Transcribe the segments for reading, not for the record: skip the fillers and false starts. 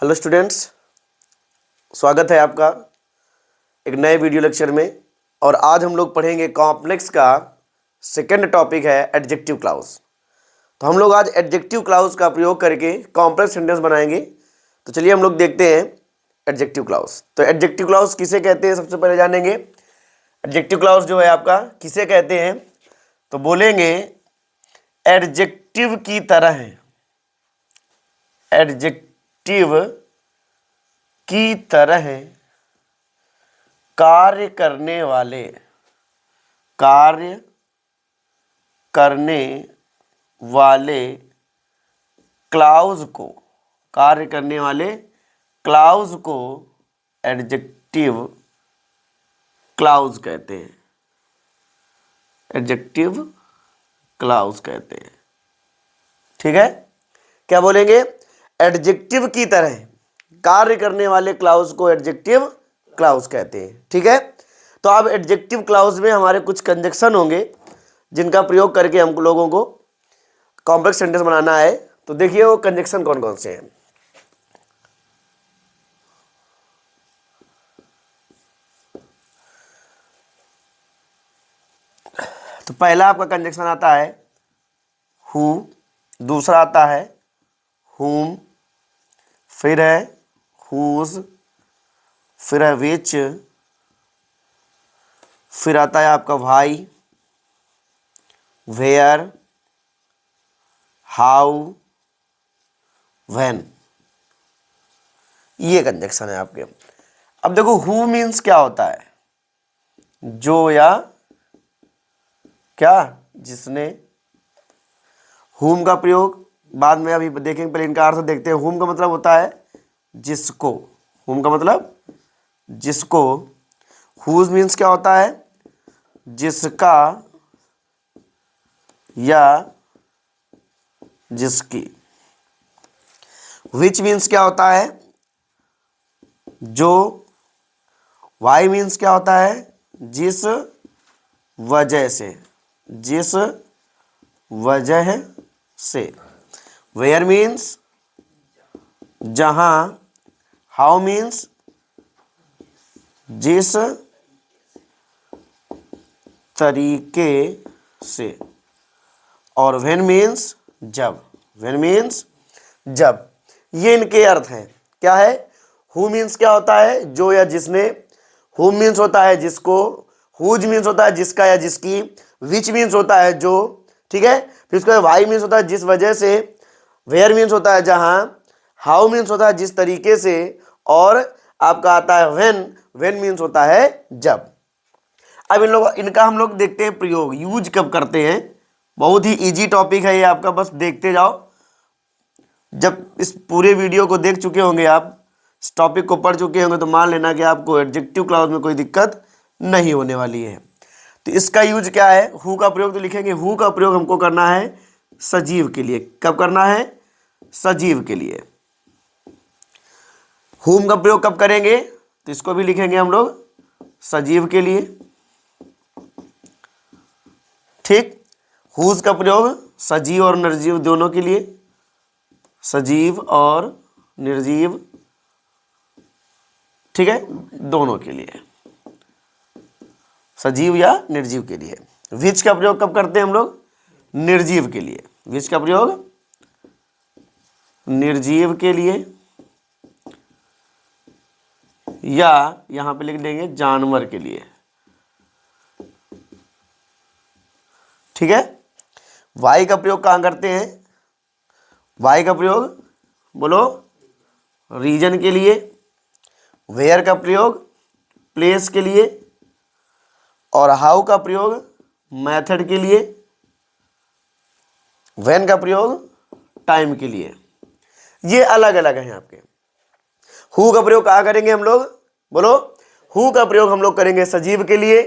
Hello students, स्वागत है आपका एक नए वीडियो लेक्चर में। और आज हम लोग पढ़ेंगे कॉम्प्लेक्स का सेकंड टॉपिक है एडजेक्टिव क्लाउज। तो हम लोग आज एडजेक्टिव क्लाउज का प्रयोग करके कॉम्प्लेक्स सेंटेंस बनाएंगे। तो चलिए हम लोग देखते हैं एडजेक्टिव क्लाउज। तो एडजेक्टिव क्लाउज किसे कहते हैं सबसे पहले जानेंगे। एडजेक्टिव क्लाउज जो है आपका किसे कहते हैं, तो बोलेंगे एडजेक्टिव की तरह है। एडजेक्टिव की तरह कार्य करने वाले, कार्य करने वाले क्लाउज को, कार्य करने वाले क्लाउज को एडजेक्टिव क्लाउज कहते हैं। एडजेक्टिव क्लाउज कहते हैं। ठीक है, क्या बोलेंगे? एडजेक्टिव की तरह कार्य करने वाले क्लाउज को एडजेक्टिव क्लाउज कहते हैं। ठीक है, तो अब एडजेक्टिव क्लाउज में हमारे कुछ कंजक्शन होंगे जिनका प्रयोग करके हम लोगों को कॉम्प्लेक्स सेंटेंस बनाना है। तो देखिए वो कंजक्शन कौन कौन से हैं। तो पहला आपका कंजक्शन आता है हु, दूसरा आता है whom, फिर है whose, फिर है which, फिर आता है आपका why, where, how, when। ये कंजक्शन है आपके। अब देखो who मीन्स क्या होता है? जो या क्या, जिसने। whom का प्रयोग बाद में अभी देखेंगे, पहले इनका अर्थ देखते हैं। whom का मतलब होता है जिसको। whom का मतलब जिसको। whose मीन्स क्या होता है? जिसका या जिसकी। which मीन्स क्या होता है? जो। why मीन्स क्या होता है? जिस वजह से, जिस वजह से। where मीन्स जहां। how मीन्स जिस तरीके से। और when मीन्स जब। when मीन्स जब। ये इनके अर्थ हैं। क्या है? who मीन्स क्या होता है? जो या जिसने। whom मीन्स होता है जिसको। whose मीन्स होता है जिसका या जिसकी। which मीन्स होता है जो। ठीक है, फिर उसके बाद why मीन्स होता है जिस वजह से। where मीन्स होता है जहां। how मीन्स होता है जिस तरीके से। और आपका आता है when मीन्स होता है जब। अब इनका हम लोग देखते हैं प्रयोग, यूज कब करते हैं। बहुत ही इजी टॉपिक है ये आपका, बस देखते जाओ। जब इस पूरे वीडियो को देख चुके होंगे आप, इस टॉपिक को पढ़ चुके होंगे, तो मान लेना कि आपको एडजेक्टिव क्लाउज में कोई दिक्कत नहीं होने वाली है। तो इसका यूज क्या है? हु का प्रयोग तो लिखेंगे। हु का प्रयोग हमको करना है सजीव के लिए। कब करना है? सजीव के लिए। हुम का प्रयोग कब करेंगे? तो इसको भी लिखेंगे हम लोग सजीव के लिए। ठीक, हुज का प्रयोग सजीव और निर्जीव दोनों के लिए। सजीव और निर्जीव, ठीक है, दोनों के लिए, सजीव या निर्जीव के लिए। विच का प्रयोग कब करते हैं हम लोग? निर्जीव के लिए। विच का प्रयोग निर्जीव के लिए, या यहां पे लिख देंगे जानवर के लिए। ठीक है, वाई का प्रयोग कहां करते हैं? वाई का प्रयोग बोलो रीजन के लिए। वेयर का प्रयोग प्लेस के लिए। और हाउ का प्रयोग मेथड के लिए। व्हेन का प्रयोग टाइम के लिए। ये अलग अलग हैं आपके। हु का प्रयोग कहाँ करेंगे हम लोग? बोलो, हु का प्रयोग हम लोग करेंगे सजीव के लिए।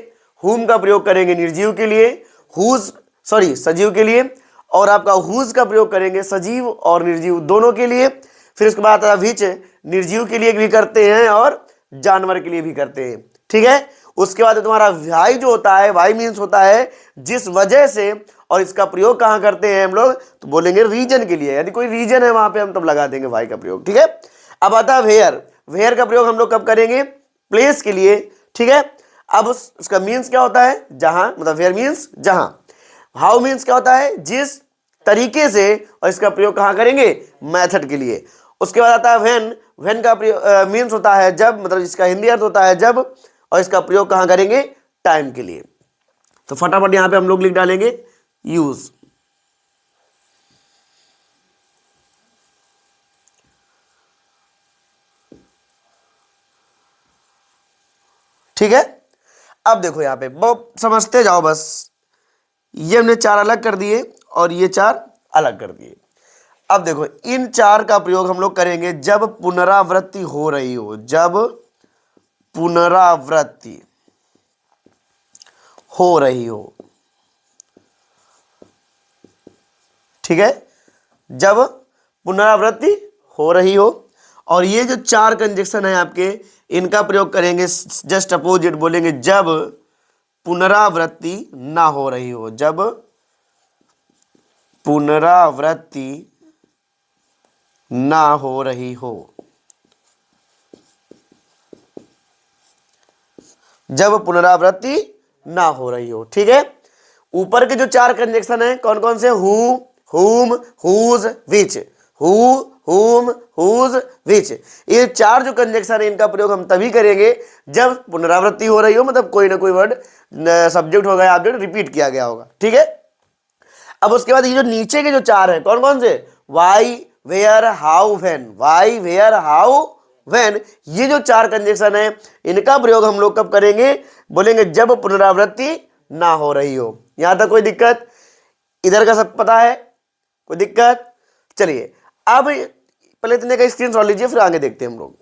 हुम का प्रयोग करेंगे निर्जीव के लिए। सजीव के लिए। और आपका हुज का प्रयोग करेंगे सजीव और निर्जीव दोनों के लिए। फिर उसके बाद विच निर्जीव के लिए भी करते हैं और जानवर के लिए भी करते हैं। ठीक है, उसके बाद तुम्हारा वाई जो होता है, वाई मीन्स होता है जिस वजह से। और इसका प्रयोग कहां करते हैं हम लोग? तो बोलेंगे रीजन के लिए, यदि कोई रीजन है वहां पे हम तब लगा देंगे वाई का प्रयोग। ठीक है, अब आता है वेयर। वेयर का प्रयोग हम लोग कब करेंगे? प्लेस के लिए, ठीक है। अब उसका मीन्स क्या होता है? जहां, मतलब वेयर मीन्स जहां। हाउ मीन्स क्या होता है? जिस तरीके से, और इसका प्रयोग कहां करेंगे? मेथड के लिए। उसके बाद आता है व्हेन। व्हेन का मीन्स होता है जब, मतलब इसका हिंदी अर्थ होता है जब, और इसका प्रयोग कहां करेंगे? टाइम के लिए। तो फटाफट यहां पे हम लोग लिख डालेंगे यूज। ठीक है। अब देखो यहां पे बहुत समझते जाओ बस। ये हमने चार अलग कर दिए और ये चार अलग कर दिए। अब देखो इन चार का प्रयोग हम लोग करेंगे जब पुनरावृत्ति हो रही हो। जब पुनरावृत्ति हो रही हो, ठीक है। जब पुनरावृत्ति हो रही हो, और ये जो चार कंजक्शन है आपके, इनका प्रयोग करेंगे जस्ट अपोजिट, बोलेंगे जब पुनरावृत्ति ना हो रही हो। जब पुनरावृत्ति ना हो रही हो। जब पुनरावृत्ति ना हो रही हो, ठीक है। ऊपर के जो चार कंजक्शन है कौन कौन से? हु, हुम, हुज, विच। हु, हुम, हुज, विच। ये चार जो कंजक्शन है इनका प्रयोग हम तभी करेंगे जब पुनरावृत्ति हो रही हो, मतलब कोई ना कोई वर्ड सब्जेक्ट होगा, ऑब्जेक्ट रिपीट किया गया होगा, ठीक है। अब उसके बाद ये जो नीचे के जो चार है कौन कौन से? Why, where, how, when. Why, where, how, when, ये जो चार कंजक्शन है इनका प्रयोग हम लोग कब करेंगे? बोलेंगे जब पुनरावृत्ति ना हो रही हो। यहां तक कोई दिक्कत? इधर का सब पता है? कोई दिक्कत? चलिए अब पहले इतने का स्क्रीनशॉट लीजिए, फिर आगे देखते हैं हम लोग।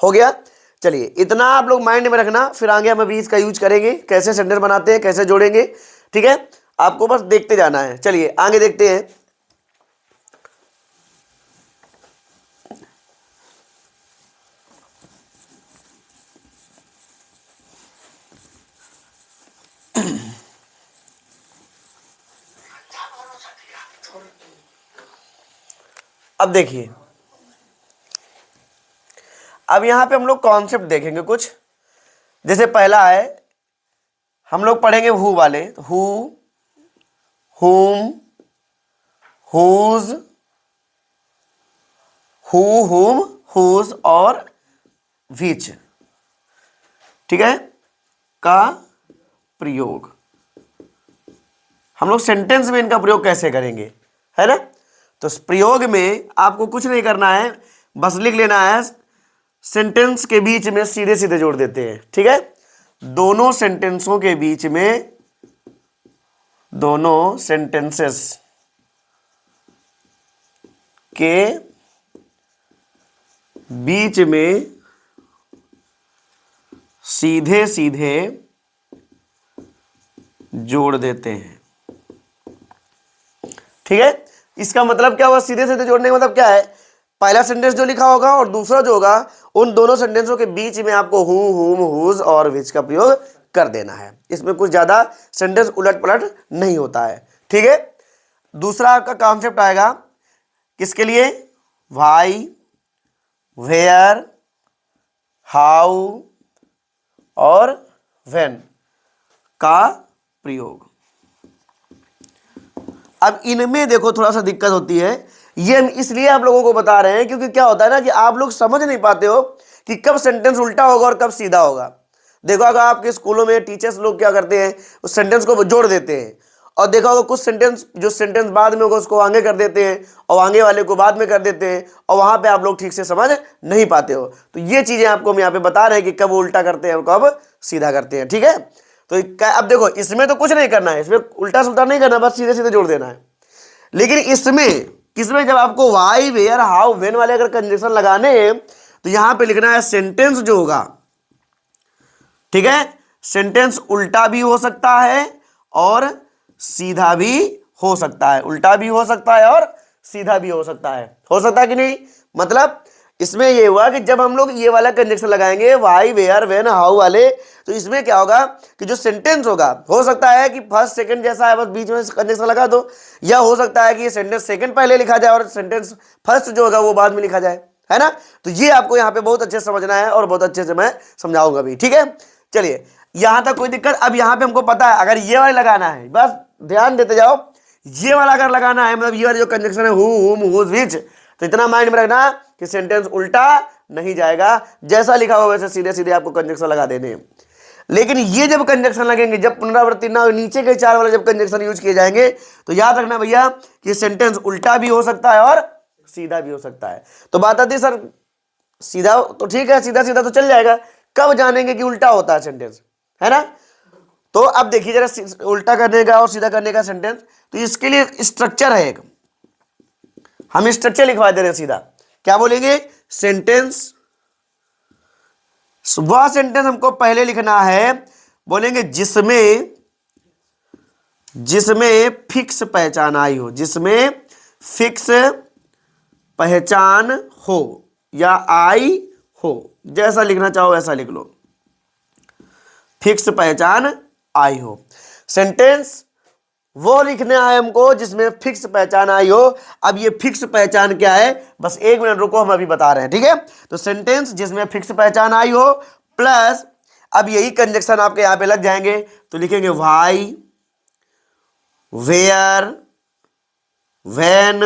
हो गया। चलिए इतना आप लोग माइंड में रखना, फिर आगे हम अभी इसका यूज करेंगे, कैसे सेंटेंस बनाते हैं, कैसे जोड़ेंगे, ठीक है। आपको बस देखते जाना है। चलिए आगे देखते हैं। अब देखिए, अब यहां पे हम लोग कॉन्सेप्ट देखेंगे कुछ। जैसे पहला है, हम लोग पढ़ेंगे हु वाले। हु, हुम, हुज, हु, हुम, हुज और विच, ठीक है, का प्रयोग। हम लोग सेंटेंस में इनका प्रयोग कैसे करेंगे, है ना। तो इस प्रयोग में आपको कुछ नहीं करना है, बस लिख लेना है सेंटेंस के बीच में सीधे सीधे जोड़ देते हैं, ठीक है। दोनों सेंटेंसों के बीच में, दोनों सेंटेंसेस के बीच में सीधे सीधे जोड़ देते हैं, ठीक है। इसका मतलब क्या हुआ? सीधे सीधे जोड़ने का मतलब क्या है? पहला सेंटेंस जो लिखा होगा और दूसरा जो होगा, उन दोनों सेंटेंसों के बीच में आपको हु, हुम, हुज और विच का प्रयोग कर देना है। इसमें कुछ ज्यादा सेंटेंस उलट पलट नहीं होता है, ठीक है। दूसरा आपका कॉन्सेप्ट आएगा किसके लिए? व्हाई, वेयर, हाउ और व्हेन का प्रयोग। अब इनमें देखो थोड़ा सा दिक्कत होती है, ये हम इसलिए आप लोगों को बता रहे हैं क्योंकि क्या होता है ना कि आप लोग समझ नहीं पाते हो कि कब सेंटेंस उल्टा होगा और कब सीधा होगा। देखो अगर आपके स्कूलों में टीचर्स लोग क्या करते हैं, उस सेंटेंस को जोड़ देते हैं, और देखा होगा कुछ सेंटेंस, जो सेंटेंस बाद में होगा उसको आगे कर देते हैं और आगे वाले को बाद में कर देते हैं, और वहां पे आप लोग ठीक से समझ नहीं पाते हो। तो ये चीजें आपको हम यहाँ पे बता रहे हैं कि कब उल्टा करते हैं और कब सीधा करते हैं, ठीक है। तो अब देखो इसमें तो कुछ नहीं करना है, इसमें उल्टा सुल्टा नहीं करना, बस सीधे सीधे जोड़ देना है। लेकिन इसमें किसमें, जब आपको वाई, वेयर, हाउ, व्हेन वाले अगर कंजक्शन लगाने हैं तो यहां पे लिखना है सेंटेंस जो होगा, ठीक है। सेंटेंस उल्टा भी हो सकता है और सीधा भी हो सकता है। उल्टा भी हो सकता है और सीधा भी हो सकता है कि नहीं? मतलब इसमें ये हुआ कि जब हम लोग ये वाला कंजक्शन लगाएंगे वाई वेयर व्हेन हाउ वाले, तो इसमें क्या होगा कि जो सेंटेंस होगा, हो सकता है कि फर्स्ट सेकंड जैसा है बस बीच में कंजक्शन लगा दो, या हो सकता है कि ये सेंटेंस सेकंड पहले लिखा जाए और सेंटेंस फर्स्ट जो होगा वो बाद में लिखा जाए, है ना। तो ये आपको यहाँ पे बहुत अच्छे से समझना है और बहुत अच्छे से मैं समझाऊंगा भी, ठीक है। चलिए यहां तक कोई दिक्कत। अब यहाँ पे हमको पता है अगर ये वाला लगाना है, बस ध्यान देते जाओ, ये वाला अगर लगाना है मतलब ये वाला जो कंजक्शन है हु हुम हुज व्हिच, तो इतना माइंड में रखना कि सेंटेंस उल्टा नहीं जाएगा, जैसा लिखा हुआ वैसे सीधे सीधे आपको कंजक्शन लगा देने हैं। लेकिन ये जब कंजक्शन लगेंगे, जब पुनरावृत्ति ना हो, नीचे के चार वाले जब कंजक्शन यूज किए जाएंगे, तो याद रखना भैया कि सेंटेंस उल्टा भी हो सकता है और सीधा भी हो सकता है। तो बात आती है सर सीधा तो ठीक है, सीधा सीधा तो चल जाएगा, कब जानेंगे कि उल्टा होता है सेंटेंस, है ना। तो अब देखिए जरा उल्टा करने का और सीधा करने का सेंटेंस, तो इसके लिए स्ट्रक्चर है एक, हम स्ट्रक्चर लिखवा दे रहे हैं सीधा। क्या बोलेंगे? सेंटेंस, वह सेंटेंस हमको पहले लिखना है, बोलेंगे जिसमें फिक्स पहचान आई हो, जिसमें फिक्स पहचान हो या आई हो, जैसा लिखना चाहो ऐसा लिख लो, फिक्स पहचान आई हो। सेंटेंस वो लिखना है हमको जिसमें फिक्स पहचान आई हो। अब ये फिक्स पहचान क्या है, बस एक मिनट रुको, हम अभी बता रहे हैं, ठीक है। तो सेंटेंस जिसमें फिक्स पहचान आई हो प्लस, अब यही कंजक्शन आपके यहां पे लग जाएंगे, तो लिखेंगे व्हाई वेयर व्हेन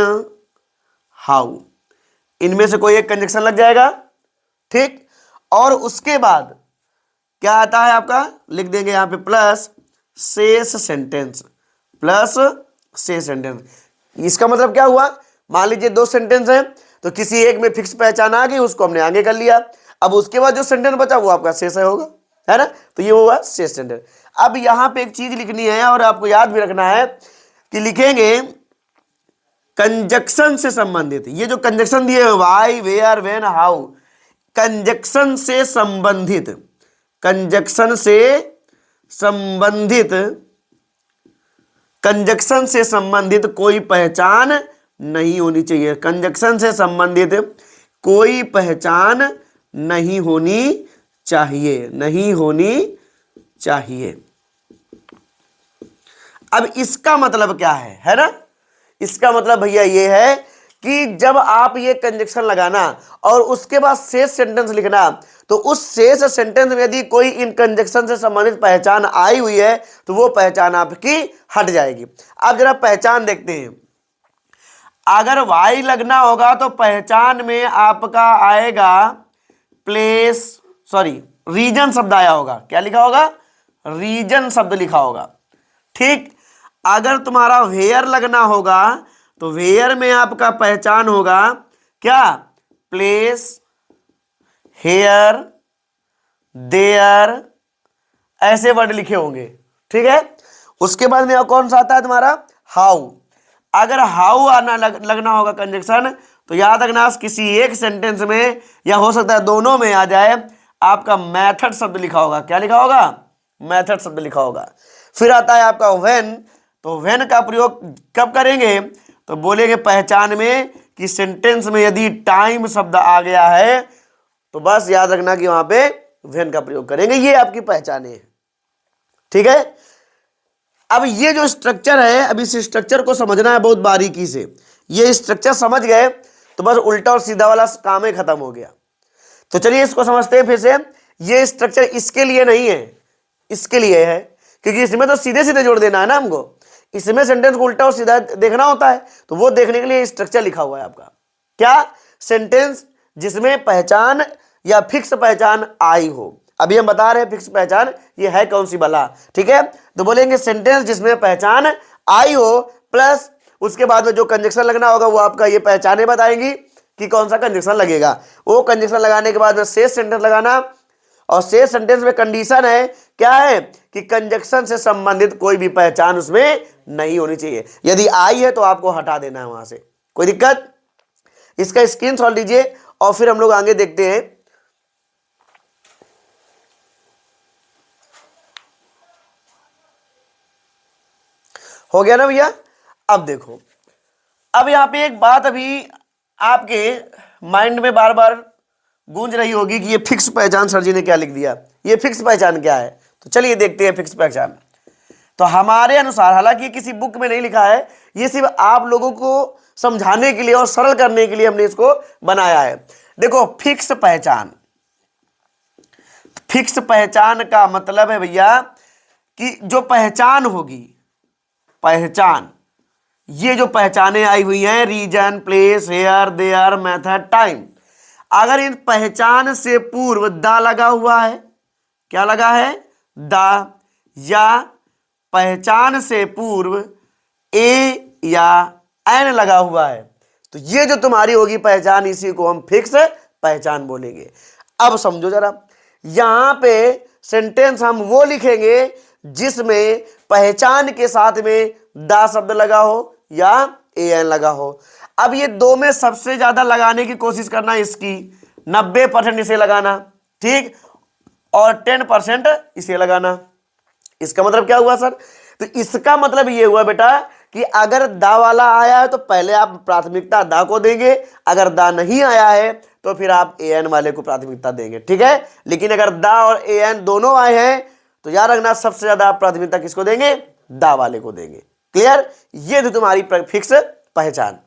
हाउ, इनमें से कोई एक कंजक्शन लग जाएगा, ठीक। और उसके बाद क्या आता है आपका, लिख देंगे यहां पे प्लस शेष सेंटेंस, प्लस शेष सेंटेंस। इसका मतलब क्या हुआ, मान लीजिए दो सेंटेंस हैं, तो किसी एक में फिक्स पहचान आ गई, उसको हमने आगे कर लिया, अब उसके बाद जो सेंटेंस बचा वो आपका शेष होगा, है ना। तो ये हुआ शेष सेंटेंस। अब यहां पे एक चीज लिखनी है और आपको याद भी रखना है कि लिखेंगे कंजक्शन से संबंधित, ये जो कंजक्शन दिए why where when how, conjunction से संबंधित, कंजक्शन से संबंधित, कंजक्शन से संबंधित कोई पहचान नहीं होनी चाहिए, कंजक्शन से संबंधित कोई पहचान नहीं होनी चाहिए, नहीं होनी चाहिए। अब इसका मतलब क्या है ना, इसका मतलब भैया ये है कि जब आप ये कंजक्शन लगाना और उसके बाद शेष सेंटेंस लिखना, तो उस शेष सेंटेंस में यदि कोई इन कंजक्शन से संबंधित पहचान आई हुई है तो वो पहचान आपकी हट जाएगी। अब जरा पहचान देखते हैं, अगर वाई लगना होगा तो पहचान में आपका आएगा प्लेस, सॉरी रीजन शब्द आया होगा, क्या लिखा होगा, रीजन शब्द लिखा होगा, ठीक। अगर तुम्हारा वेयर लगना होगा तो वेयर में आपका पहचान होगा क्या, प्लेस, हेयर, देयर, ऐसे वर्ड लिखे होंगे, ठीक है। उसके बाद में कौन सा आता है तुम्हारा, हाउ। अगर हाउ आना लगना होगा कंजक्शन, तो याद रखना किसी एक सेंटेंस में या हो सकता है दोनों में आ जाए, आपका मेथड शब्द लिखा होगा, क्या लिखा होगा, मेथड शब्द लिखा होगा। फिर आता है आपका व्हेन, तो व्हेन का प्रयोग कब करेंगे, तो बोलेंगे पहचान में कि सेंटेंस में यदि टाइम शब्द आ गया है तो बस याद रखना कि वहां पे व्हेन का प्रयोग करेंगे, ये आपकी पहचान है, ठीक है। अब ये जो स्ट्रक्चर है, अब इस स्ट्रक्चर को समझना है बहुत बारीकी से, ये स्ट्रक्चर समझ गए तो बस उल्टा और सीधा वाला काम ही खत्म हो गया। तो चलिए इसको समझते हैं फिर से। ये स्ट्रक्चर इसके लिए नहीं है, इसके लिए है, क्योंकि इसमें तो सीधे सीधे जोड़ देना है ना हमको, इसमें सेंटेंस को उल्टा और सीधा देखना होता है, तो वो देखने के लिए स्ट्रक्चर लिखा हुआ है आपका, क्या, सेंटेंस जिसमें पहचान या फिक्स पहचान आई हो। अभी हम बता रहे हैं फिक्स पहचान ये है कौन सी भला, ठीक है। तो बोलेंगे सेंटेंस जिसमें पहचान आई हो प्लस उसके बाद में जो कंजक्शन लगना होगा वो आपका ये पहचाने बताएंगी कि कौन सा कंजक्शन लगेगा। वो कंजक्शन लगाने के बाद में शेष सेंटेंस लगाना, और शेष सेंटेंस में कंडीशन है, क्या है कि कंजक्शन से संबंधित कोई भी पहचान उसमें नहीं होनी चाहिए, यदि आई है तो आपको हटा देना है वहां से, कोई दिक्कत। इसका स्क्रीनशॉट लीजिए और फिर हम लोग आगे देखते हैं। हो गया ना भैया। अब देखो, अब यहां पे एक बात अभी आपके माइंड में बार बार गूंज रही होगी कि ये फिक्स पहचान सर जी ने क्या लिख दिया, ये फिक्स पहचान क्या है। तो चलिए देखते हैं फिक्स पहचान। तो हमारे अनुसार, हालांकि किसी बुक में नहीं लिखा है, ये सिर्फ आप लोगों को समझाने के लिए और सरल करने के लिए हमने इसको बनाया है। देखो फिक्स पहचान, फिक्स पहचान का मतलब है भैया कि जो पहचान होगी, पहचान, ये जो पहचानें आई हुई हैं, reason, place, here, there, method, time, अगर इन पहचान से पूर्व दा लगा हुआ है, क्या लगा है, दा, या पहचान से पूर्व ए या एन लगा हुआ है, तो ये जो तुम्हारी होगी पहचान, इसी को हम फिक्स पहचान बोलेंगे। अब समझो जरा, यहां पे सेंटेंस हम वो लिखेंगे जिसमें पहचान के साथ में दा शब्द लगा हो या ए एन लगा हो। अब ये दो में सबसे ज्यादा लगाने की कोशिश करना, इसकी 90% इसे लगाना, ठीक, और 10% इसे लगाना। इसका मतलब क्या हुआ सर? तो इसका मतलब ये हुआ बेटा कि अगर दा वाला आया है तो पहले आप प्राथमिकता दा को देंगे, अगर दा नहीं आया है तो फिर आप ए एन वाले को प्राथमिकता देंगे, ठीक है। लेकिन अगर दा और ए एन दोनों आए हैं तो याद रखना सबसे ज्यादा आप प्राथमिकता किसको देंगे? दा वाले को देंगे। क्लियर? ये तो तुम्हारी फिक्स पहचान।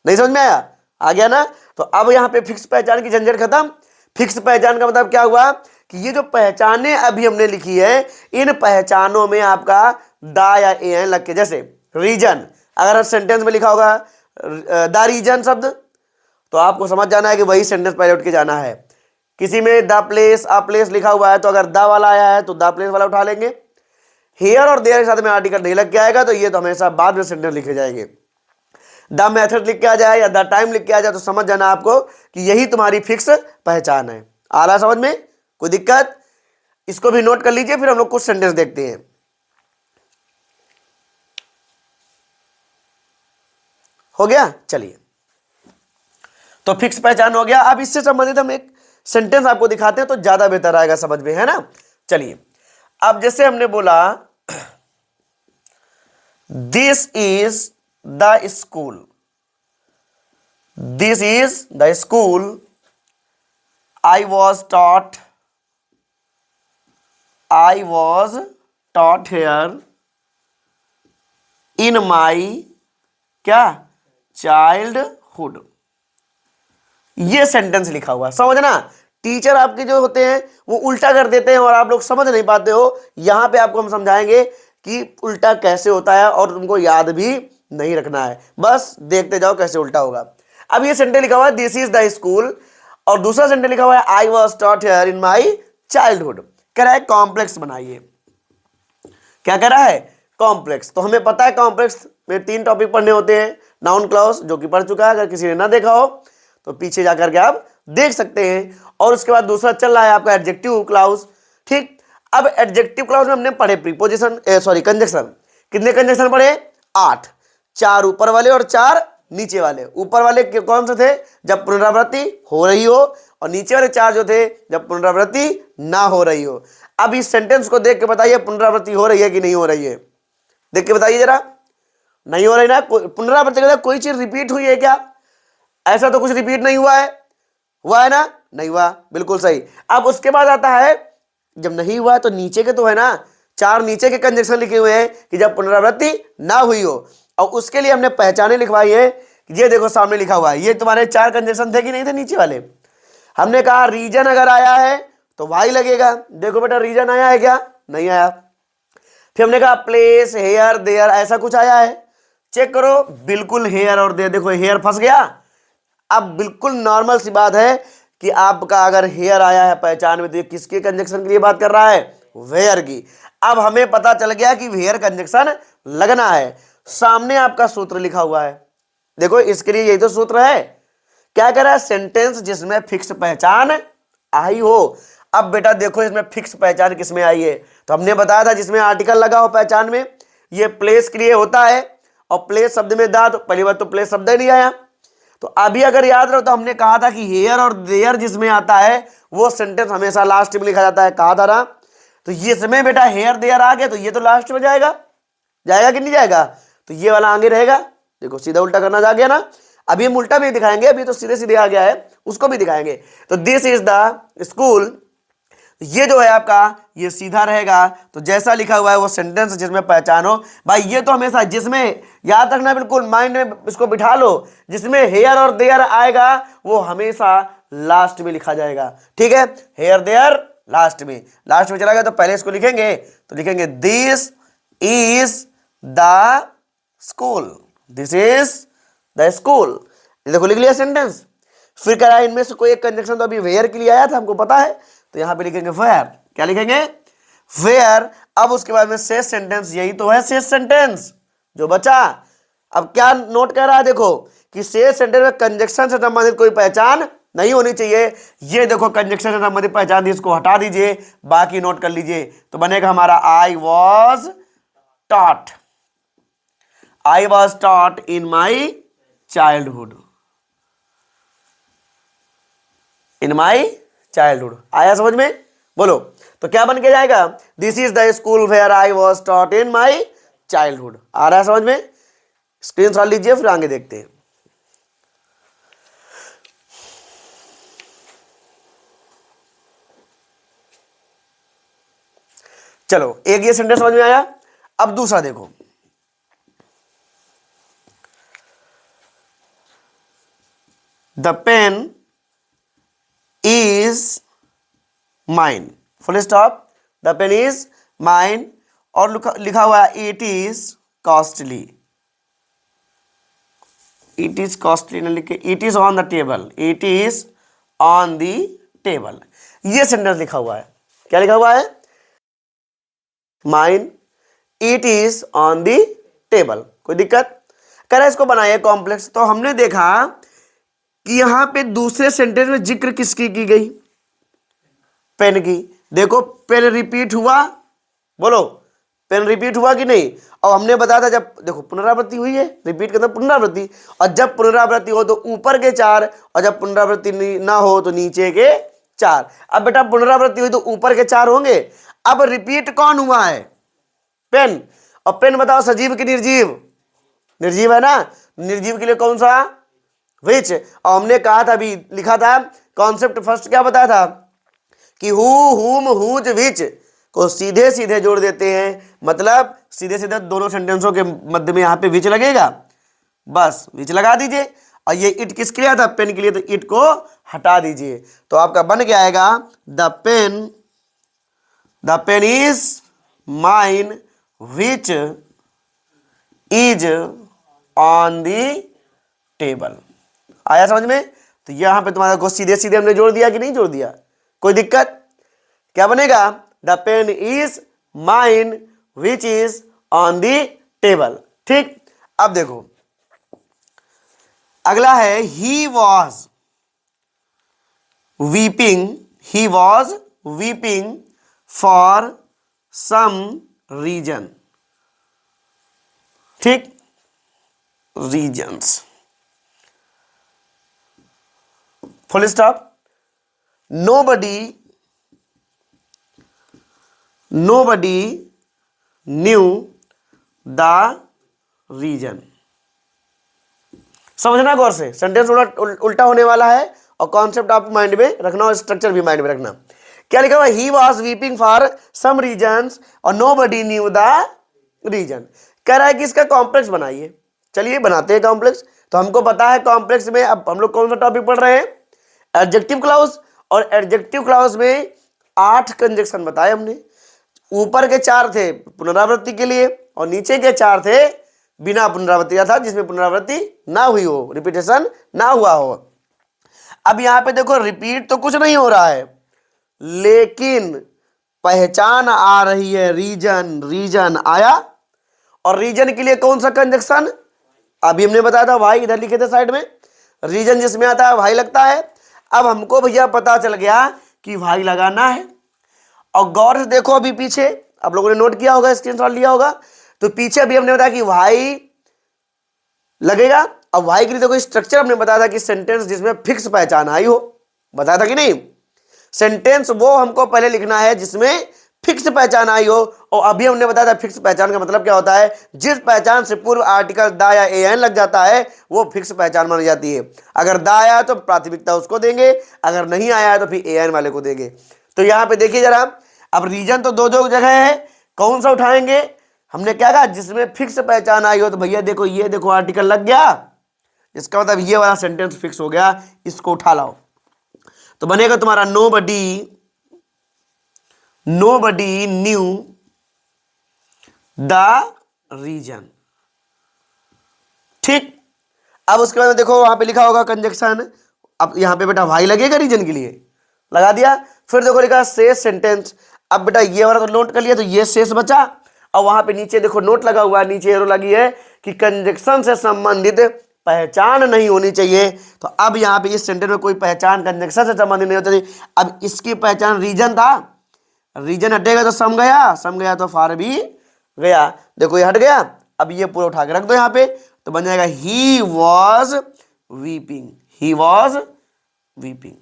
नहीं समझ में आया? आ गया ना? तो अब यहां पे फिक्स पहचान की झंझट खत्म। फिक्स पहचान का मतलब क्या हुआ कि ये जो पहचानें अभी हमने लिखी है, इन पहचानों में आपका दा या ए एन लग के, जैसे रीजन, अगर सेंटेंस में लिखा होगा द रीजन शब्द, तो आपको समझ जाना है कि वही सेंटेंस पहले उठ के जाना है। किसी में द प्लेस, अ प्लेस लिखा हुआ है तो अगर द वाला आया है तो द प्लेस वाला उठा लेंगे। हियर और देयर के साथ में आर्टिकल नहीं लग के आएगा तो ये तो हमेशा बाद में सेंटेंस लिखे जाएंगे। द मेथड लिख के आ जाए या द टाइम लिख के आ जाए तो समझ जाना आपको कि यही तुम्हारी फिक्स पहचान है। आ रहा समझ में? कोई दिक्कत? इसको भी नोट कर लीजिए, फिर हम लोग कुछ सेंटेंस देखते हैं। हो गया? चलिए, तो फिक्स पहचान हो गया। अब इससे संबंधित हम एक सेंटेंस आपको दिखाते हैं तो ज्यादा बेहतर आएगा समझ में, है ना। चलिए, अब जैसे हमने बोला this is the school, this is the school I was taught here in my क्या चाइल्डहुड। ये सेंटेंस लिखा हुआ, समझना। टीचर आपके जो होते हैं वो उल्टा कर देते हैं और आप लोग समझ नहीं पाते हो। यहां पे आपको हम समझाएंगे कि उल्टा कैसे होता है और तुमको याद भी नहीं रखना है, बस देखते जाओ कैसे उल्टा होगा। अब ये सेंटेंस लिखा हुआ है दिस इज द स्कूल, और दूसरा सेंटेंस लिखा हुआ है आई was taught here in my childhood. कह रहा है कॉम्प्लेक्स बनाइए। क्या कह रहा है? कॉम्प्लेक्स। तो हमें पता है कॉम्प्लेक्स में 3 टॉपिक पढ़ने होते हैं। नाउन क्लॉज जो कि पढ़ चुका है, अगर किसी ने ना देखा हो तो पीछे जाकर के आप देख सकते हैं। और उसके बाद दूसरा चल रहा है आपका एडजेक्टिव क्लॉज, ठीक। अब एडजेक्टिव क्लॉज में हमने पढ़े प्रीपोजिशन, कंजक्शन। कितने कंजक्शन पढ़े? 8। 4 ऊपर वाले और 4 नीचे वाले। ऊपर वाले कौन से थे? जब पुनरावृत्ति हो रही हो, और नीचे वाले 4 जो थे जब पुनरावृत्ति ना हो रही हो। अब इस सेंटेंस को देख के बताइए पुनरावृत्ति हो रही है कि नहीं हो रही है? देख के बताइए जरा। नहीं हो रही ना? पुनरावृत्ति का कोई चीज रिपीट हुई है क्या? ऐसा तो कुछ रिपीट नहीं हुआ है। हुआ है ना? नहीं हुआ, बिल्कुल सही। अब उसके बाद आता है, जब नहीं हुआ तो नीचे के तो है ना, 4 नीचे के कंजक्शन लिखे हुए हैं कि जब पुनरावृत्ति ना हुई हो। और उसके लिए हमने पहचाने लिखवाई है। ये देखो सामने लिखा हुआ है, ये तुम्हारे 4 कंजक्शन थे कि नहीं थे नीचे वाले? हमने कहा रीजन अगर आया है तो वाई लगेगा। देखो बेटा रीजन आया है क्या? नहीं आया। फिर हमने कहा प्लेस, हेयर, देयर, ऐसा कुछ आया है? चेक करो, बिल्कुल हेयर और देयर। देखो हेयर फंस गया। अब बिल्कुल नॉर्मल सी बात है कि आपका अगर हेयर आया है पहचान में तो ये किसके कंजक्शन के लिए बात कर रहा है? वेयर की। अब हमें पता चल गया कि वेयर कंजक्शन लगना है। सामने आपका सूत्र लिखा हुआ है, देखो इसके लिए यही तो सूत्र है। क्या कह रहा है? सेंटेंस जिसमें फिक्स पहचान आई हो। अब बेटा देखो इसमें फिक्स पहचान किसमें आई है? तो हमने बताया था जिसमें आर्टिकल लगा हो पहचान में, ये प्लेस के लिए होता है। और प्लेस शब्द में दा, तो पहली बात तो प्लेस शब्द ही नहीं आया। तो अभी अगर याद रहो तो हमने कहा था कि हेयर और देयर जिसमें आता है वो सेंटेंस हमेशा लास्ट में लिखा जाता है, कहा था ना। तो ये इसमें बेटा हेयर देयर आ गया तो ये तो लास्ट में जाएगा, जाएगा कि नहीं जाएगा? तो ये वाला आगे रहेगा। देखो सीधा उल्टा करना जा गया ना। अभी हम उल्टा भी दिखाएंगे, अभी तो सीधे सीधे आ गया है, उसको भी दिखाएंगे। तो दिस इज द स्कूल, ये जो है आपका ये सीधा रहेगा, तो जैसा लिखा हुआ है वो सेंटेंस जिसमें पहचानो। भाई ये तो हमेशा, जिसमें याद रखना, बिल्कुल माइंड में इसको बिठा लो, जिसमें हेयर और देयर आएगा वो हमेशा लास्ट में लिखा जाएगा। ठीक है, हेयर देयर लास्ट में चला गया, तो पहले इसको लिखेंगे, तो लिखेंगे this is the school, this is the school. देखो लिख लिया सेंटेंस। फिर कह रहा है इनमें से कोई एक कंजक्शन तो अभी वेयर के लिए आया था, हमको पता है, तो यहां पे लिखेंगे वेयर। क्या लिखेंगे? वेयर। अब उसके बाद में शेष सेंटेंस, यही तो है शेष सेंटेंस जो बचा। अब क्या नोट कर रहा है, देखो कि शेष सेंटेंस में कंजक्शन से संबंधित कोई पहचान नहीं होनी चाहिए। ये देखो कंजक्शन से संबंधित पहचान दी, इसको हटा दीजिए, बाकी नोट कर लीजिए, तो बनेगा हमारा I was taught, I was taught in my childhood, in my childhood. आया समझ में? बोलो, तो क्या बन के जाएगा? This is the school where I was taught in my childhood. आ रहा है समझ में? स्क्रीन शॉट लीजिए, फिर आगे देखते हैं। चलो, एक ये सेंटेंस समझ में आया। अब दूसरा देखो, the pen is mine, full stop, the pen is mine, और लिखा हुआ है it is costly, it is costly न लिखे, it is on the table, it is on the table. ये सेंटेंस लिखा हुआ है, क्या लिखा हुआ है? Mine, it is on the table. कोई दिक्कत? कह रहा है इसको बनाइए कॉम्प्लेक्स। तो हमने देखा कि यहां पे दूसरे सेंटेंस में जिक्र किसकी की गई? पेन की। देखो पेन रिपीट हुआ, बोलो पेन रिपीट हुआ कि नहीं? और हमने बताया था जब, देखो पुनरावृत्ति हुई है, रिपीट के अंदर पुनरावृत्ति, और जब पुनरावृत्ति हो तो ऊपर के 4, और जब पुनरावृत्ति ना हो तो नीचे के 4। अब बेटा पुनरावृत्ति हुई तो ऊपर के 4 होंगे। अब रिपीट कौन हुआ है? पेन। और पेन बताओ सजीव कि निर्जीव? निर्जीव है ना, निर्जीव के लिए कौन सा? विच। और हमने कहा था, अभी लिखा था कॉन्सेप्ट फर्स्ट, क्या बताया था कि हु, हुम, हुज, विच को सीधे सीधे जोड़ देते हैं, मतलब सीधे सीधे दोनों सेंटेंसों के मध्य में यहां पे विच लगेगा, बस विच लगा दीजिए। और ये इट किसके लिए था? पेन के लिए, तो इट को हटा दीजिए, तो आपका बन के आएगा the pen is mine which is on the table. आया समझ में? तो यहां पे तुम्हारा को सीधे सीधे हमने जोड़ दिया कि नहीं जोड़ दिया? कोई दिक्कत? क्या बनेगा? The pen is mine which is on the table. ठीक, अब देखो अगला है he was weeping for some reason. ठीक, reasons, full stop. nobody knew the reason। समझना गौर से, सेंटेंस उल्टा होने वाला है, और कॉन्सेप्ट आप माइंड में रखना और स्ट्रक्चर भी माइंड में रखना। क्या लिखा हुआ? He was weeping for some reasons और nobody knew the reason। कह रहा है कि इसका कॉम्प्लेक्स बनाइए। चलिए बनाते हैं कॉम्प्लेक्स। तो हमको पता है कॉम्प्लेक्स में, अब हम लोग कौन सा टॉपिक पढ़ रहे हैं? Adjective clause. और एडजेक्टिव क्लॉज में 8 कंजक्शन बताए हमने। ऊपर के 4 थे पुनरावृत्ति के लिए, और नीचे के 4 थे बिना पुनरावृत्ति का था, जिसमें पुनरावृत्ति ना हुई हो, रिपीटेशन ना हुआ हो। अब यहां पे देखो रिपीट तो कुछ नहीं हो रहा है, लेकिन पहचान आ रही है। रीजन आया, और रीजन के लिए कौन सा कंजक्शन? अभी हमने बताया था वाई, इधर लिखे थे साइड में। रीजन जिसमें आता है वाई लगता है। अब हमको भैया पता चल गया कि वाई लगाना है। और गौर से देखो अभी पीछे, आप लोगों ने नोट किया होगा, स्क्रीनशॉट लिया होगा, तो पीछे भी हमने बताया कि वाई लगेगा। अब वाई के लिए देखो स्ट्रक्चर हमने बताया था कि सेंटेंस जिसमें फिक्स पहचान आई हो, बताया था कि नहीं? सेंटेंस वो हमको पहले लिखना है जिसमें फिक्स पहचान आई हो, और अभी हमने बताया था फिक्स पहचान का मतलब क्या होता है, जिस पहचान से पूर्व आर्टिकल दा या एन लग जाता है वो फिक्स पहचान मानी जाती है। अगर दा आया तो प्राथमिकता उसको देंगे, अगर नहीं आया तो फिर एन वाले को देंगे। तो यहाँ पे देखिए जरा, अब रीजन तो दो दो जगह है, कौन सा उठाएंगे, हमने क्या कहा जिसमें फिक्स पहचान आई हो, तो भैया देखो ये देखो आर्टिकल लग गया, इसका मतलब ये वाला सेंटेंस फिक्स हो गया, इसको उठा लाओ। तो बनेगा तुम्हारा nobody knew द रीजन। ठीक, अब उसके बाद देखो वहां पे लिखा होगा कंजक्शन, अब यहां पे बेटा वाई लगेगा रीजन के लिए, लगा दिया। फिर देखो लिखा शेष सेंटेंस, अब बेटा ये वाला तो नोट कर लिया, तो ये शेष बचा, और वहां पे नीचे देखो नोट लगा हुआ है, नीचे एरो लगी है कि कंजक्शन से संबंधित पहचान नहीं होनी चाहिए। तो अब यहाँ पे इस सेंटेंस में कोई पहचान कंजक्शन से संबंधित नहीं होती। अब इसकी पहचान रीजन था, रीजन हटेगा तो सम गया तो फार भी गया, देखो ये हट गया। अब ये पूरा उठा के रख दो यहाँ पे, तो बन जाएगा he was weeping, he was weeping.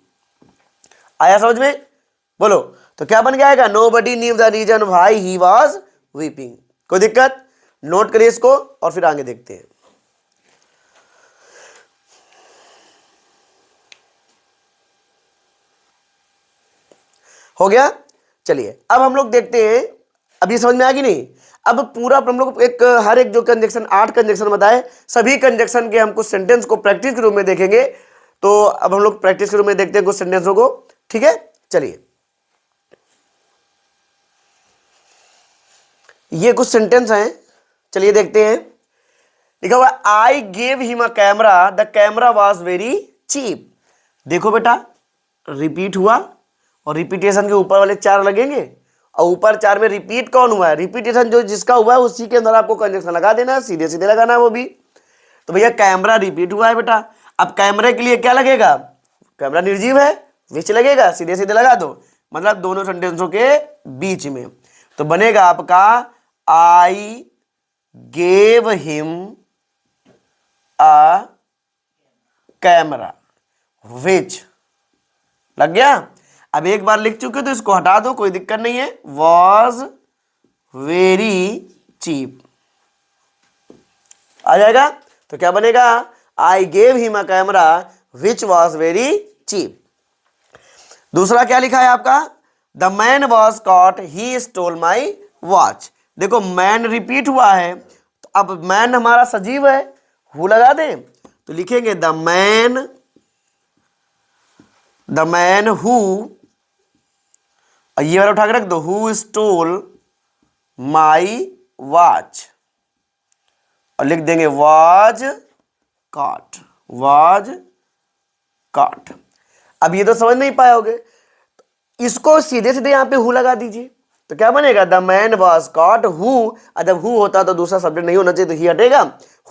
आया समझ में, बोलो। तो क्या बन जाएगा, nobody knew the reason why he was weeping. कोई दिक्कत, नोट करिए इसको और फिर आगे देखते हैं। हो गया, चलिए अब हम लोग देखते हैं, अभी समझ में आ गई नहीं। अब पूरा हम लोग एक हर एक जो कंजक्शन 8 कंजक्शन बताए, सभी कंजक्शन के हम कुछ सेंटेंस को प्रैक्टिस के रूप में देखेंगे। तो अब हम लोग प्रैक्टिस के रूप में देखते हैं कुछ सेंटेंसों को, ठीक है। चलिए ये कुछ सेंटेंस हैं, चलिए देखते हैं। लिखा हुआ I gave him a camera, the camera was very cheap. देखो बेटा रिपीट हुआ, और रिपीटेशन के ऊपर वाले 4 लगेंगे, और ऊपर 4 में रिपीट कौन हुआ है, रिपीटेशन जो जिसका हुआ है उसी के अंदर आपको कंजक्शन लगा देना है, सीधे सीधे लगाना है वो भी। तो भैया कैमरा रिपीट हुआ है बेटा, अब कैमरे के लिए क्या लगेगा, कैमरा निर्जीव है, विच लगेगा, सीधे सीधे लगा दो, मतलब दोनों सेंटेंसों के बीच में। तो बनेगा आपका आई गेव हिम अ कैमरा विच, लग गया। अब एक बार लिख चुके तो इसको हटा दो, कोई दिक्कत नहीं है, वॉज वेरी चीप आ जाएगा। तो क्या बनेगा, I gave him a camera which was very cheap. दूसरा क्या लिखा है आपका, the man was caught he stole my watch. देखो मैन रिपीट हुआ है, तो अब मैन हमारा सजीव है, हु लगा दें, तो लिखेंगे द मैन हु, ये वाला उठा के रख दो, हु स्टोल माई वॉच, और लिख देंगे वॉज कॉट, वॉज कॉट। अब ये तो समझ नहीं पाए होगे, इसको सीधे सीधे यहां पे हु लगा दीजिए, तो क्या बनेगा, the man was cot who, जब हु होता तो दूसरा सब्जेक्ट नहीं होना चाहिए, तो ही हटेगा,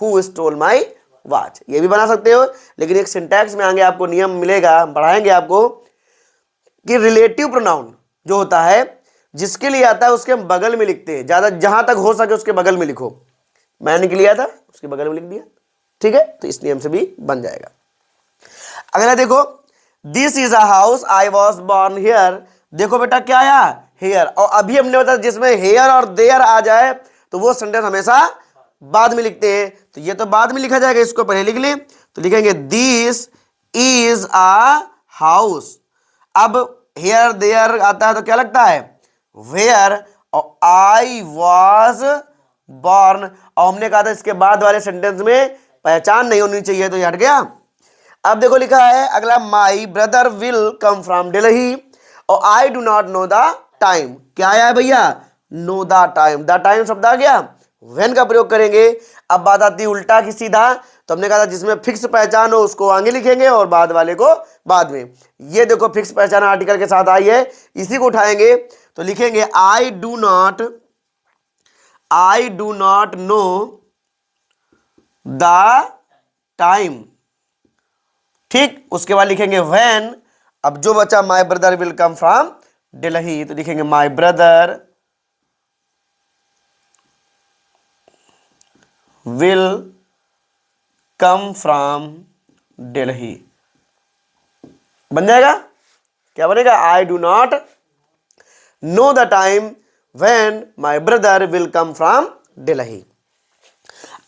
हु स्टोल माई वॉच। ये भी बना सकते हो, लेकिन एक सिंटैक्स में आगे आपको नियम मिलेगा, पढ़ाएंगे आपको कि रिलेटिव प्रोनाउन जो होता है, जिसके लिए आता है उसके हम बगल में लिखते हैं, ज्यादा जहां तक हो सके उसके बगल में लिखो। मैंने के लिया था उसके बगल में लिख दिया, ठीक है, तो इस नियम से भी बन जाएगा। अगला देखो, this is a house I was born here. देखो बेटा क्या आया, हेयर, और अभी हमने बताया जिसमें हेयर और देयर आ जाए तो वो सेंटेंस हमेशा बाद में लिखते हैं, तो ये तो बाद में लिखा जाएगा, इसको पहले लिख लें, तो लिखेंगे दिस इज अ हाउस। अब हेयर देयर आता है तो क्या लगता है, वेयर, और आई वॉज बॉर्न, और हमने कहा था इसके बाद वाले सेंटेंस में पहचान नहीं होनी चाहिए, तो ये हट गया। अब देखो लिखा है अगला, my brother will come from Delhi, और I do not know the time. क्या आया है भैया, know the time, the time शब्द आ गया, व्हेन का प्रयोग करेंगे। अब बात आती है उल्टा की सीधा, तो हमने कहा था जिसमें फिक्स पहचान हो उसको आगे लिखेंगे और बाद वाले को बाद में। ये देखो फिक्स पहचान आर्टिकल के साथ आई है, इसी को उठाएंगे, तो लिखेंगे आई do not know the time, ठीक। उसके बाद लिखेंगे व्हेन, अब जो बचा माई brother will come from Delhi, तो लिखेंगे माई brother will come from Delhi, बन जाएगा। क्या बनेगा, आई do not know the time when my brother will come from Delhi.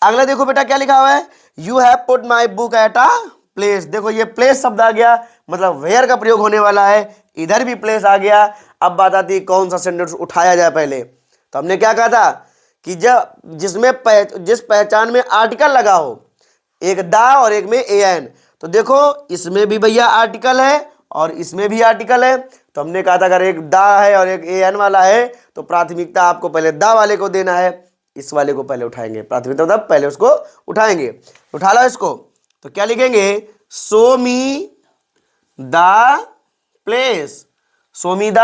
अगला देखो बेटा क्या लिखा हुआ है, you have put my book at a place. देखो ये प्लेस शब्द आ गया, मतलब वेयर का प्रयोग होने वाला है, इधर भी प्लेस आ गया। अब बात आती है कौन सा सेंटेंस उठाया जाए पहले। तो हमने क्या कहा था कि जब जिस पहचान में आर्टिकल लगा हो, एक दा और एक में एन, तो देखो इसमें भी भैया आर्टिकल है और इसमें भी आर्टिकल है। तो हमने कहा था अगर एक दा है और एक एन वाला है तो प्राथमिकता आपको पहले दा वाले को देना है, इस वाले को पहले उठाएंगे। प्राथमिकता मतलब पहले उसको उठाएंगे। उठा लो इसको, तो क्या लिखेंगे, show me the place, show me the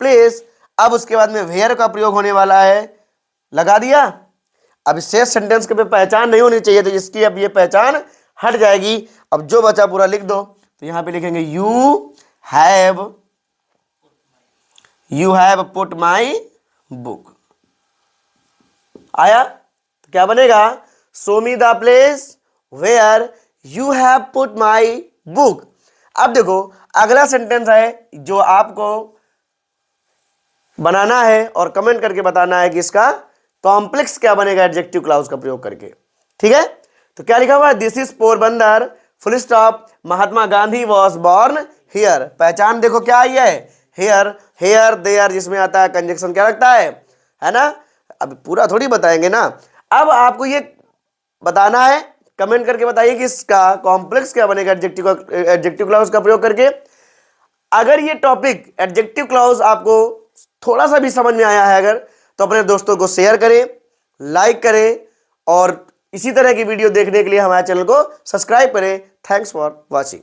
place. अब उसके बाद में वेयर का प्रयोग होने वाला है, लगा दिया। अब शेष सेंटेंस के पे पहचान नहीं होनी चाहिए, तो इसकी अब ये पहचान हट जाएगी। अब जो बचा पूरा लिख दो। तो यहां पे लिखेंगे you have put my book. आया तो क्या बनेगा, show me the place where you have put my book. अब देखो अगला सेंटेंस है जो आपको बनाना है और कमेंट करके बताना है कि इसका कॉम्प्लेक्स क्या बनेगा एडजेक्टिव क्लाउज का प्रयोग करके। ठीक है, तो क्या लिखा हुआ है, this is Porbandar full stop Mahatma Gandhi was born here. पहचान देखो क्या आई है, हियर, हेयर, देयर, जिसमें आता है कंजक्शन क्या लगता है ना। अब पूरा थोड़ी बताएंगे ना, अब आपको ये बताना है, कमेंट करके बताइए कि इसका कॉम्प्लेक्स क्या बनेगा एडजेक्टिव क्लाउज का प्रयोग करके। अगर ये टॉपिक एडजेक्टिव क्लाउज आपको थोड़ा सा भी समझ में आया है अगर, तो अपने दोस्तों को शेयर करें, लाइक करें और इसी तरह की वीडियो देखने के लिए हमारे चैनल को सब्सक्राइब करें। Thanks for watching.